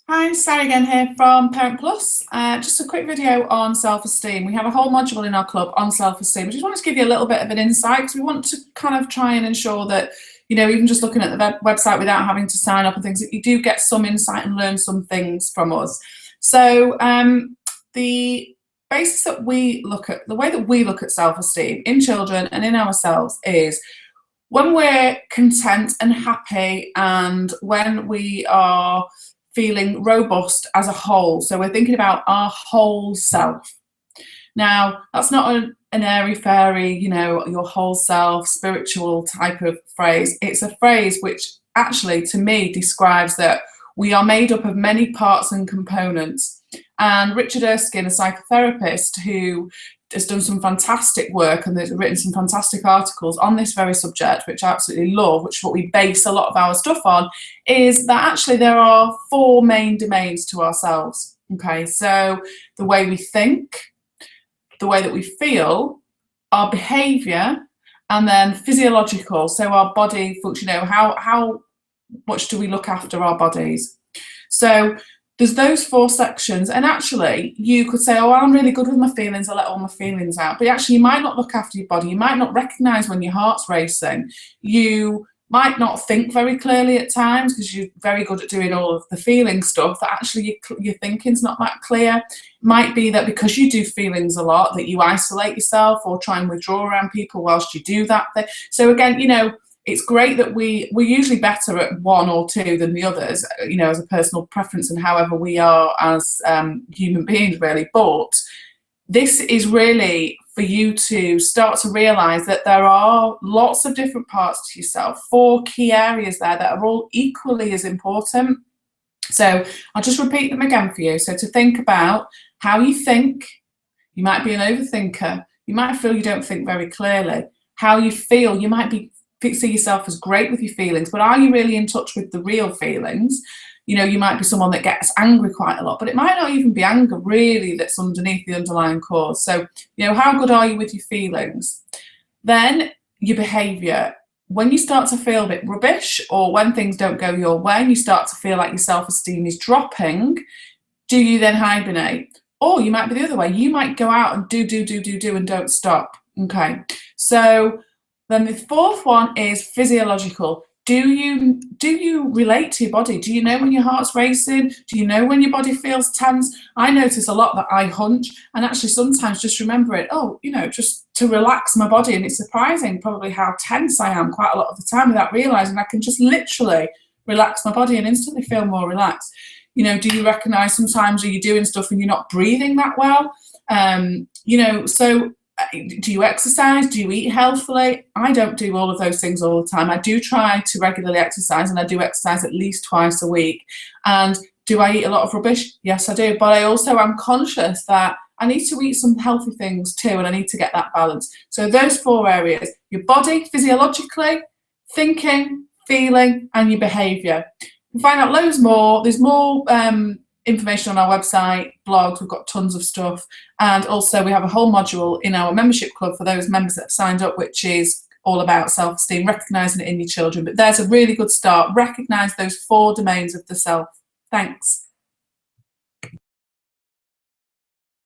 Hi, Sarah again here from Parent Plus. Just a quick video on self-esteem. We have a whole module in our club on self-esteem. I just wanted to give you a little bit of an insight because we want to kind of try and ensure that, even just looking at the website without having to sign up and things, that you do get some insight and learn some things from us. So the basis that we look at, the way that we look at self-esteem in children and in ourselves is when we're content and happy and when we are feeling robust as a whole. So we're thinking about our whole self. Now, that's not an airy-fairy, your whole self, spiritual type of phrase. It's a phrase which actually, to me, describes that we are made up of many parts and components. And Richard Erskine, a psychotherapist who has done some fantastic work and has written some fantastic articles on this very subject, which I absolutely love, which is what we base a lot of our stuff on, is that actually there are four main domains to ourselves. Okay, so the way we think, the way that we feel, our behaviour, and then physiological, so our body function, how much do we look after our bodies? So there's those four sections, and actually you could say, oh, I'm really good with my feelings, I let all my feelings out. But actually you might not look after your body, you might not recognise when your heart's racing, you might not think very clearly at times because you're very good at doing all of the feeling stuff, that actually your thinking's not that clear. It might be that because you do feelings a lot that you isolate yourself or try and withdraw around people whilst you do that thing. So again, it's great that we're usually better at one or two than the others, as a personal preference and however we are as human beings, really. But this is really for you to start to realise that there are lots of different parts to yourself, four key areas there that are all equally as important. So I'll just repeat them again for you. So to think about how you think, you might be an overthinker, you might feel you don't think very clearly. How you feel, you might see yourself as great with your feelings, but are you really in touch with the real feelings? You might be someone that gets angry quite a lot, but it might not even be anger really that's underneath the underlying cause. So, how good are you with your feelings? Then your behaviour. When you start to feel a bit rubbish or when things don't go your way and you start to feel like your self-esteem is dropping, do you then hibernate? Or you might be the other way. You might go out and do and don't stop. Okay, so then the fourth one is physiological. Do you relate to your body? Do you know when your heart's racing? Do you know when your body feels tense? I notice a lot that I hunch and actually sometimes just remember it, just to relax my body. And it's surprising probably how tense I am quite a lot of the time without realising I can just literally relax my body and instantly feel more relaxed. Do you recognise sometimes are you doing stuff and you're not breathing that well? So do you exercise? Do you eat healthily? I don't do all of those things all the time. I do try to regularly exercise, and I do exercise at least twice a week. And do I eat a lot of rubbish? Yes, I do. But I also am conscious that I need to eat some healthy things too, and I need to get that balance. So those four areas: your body, physiologically, thinking, feeling, and your behaviour. You can find out loads more. There's more information on our website, blogs, we've got tons of stuff, and also we have a whole module in our membership club for those members that have signed up, which is all about self-esteem, recognising it in your children. But there's a really good start. Recognise those four domains of the self. Thanks.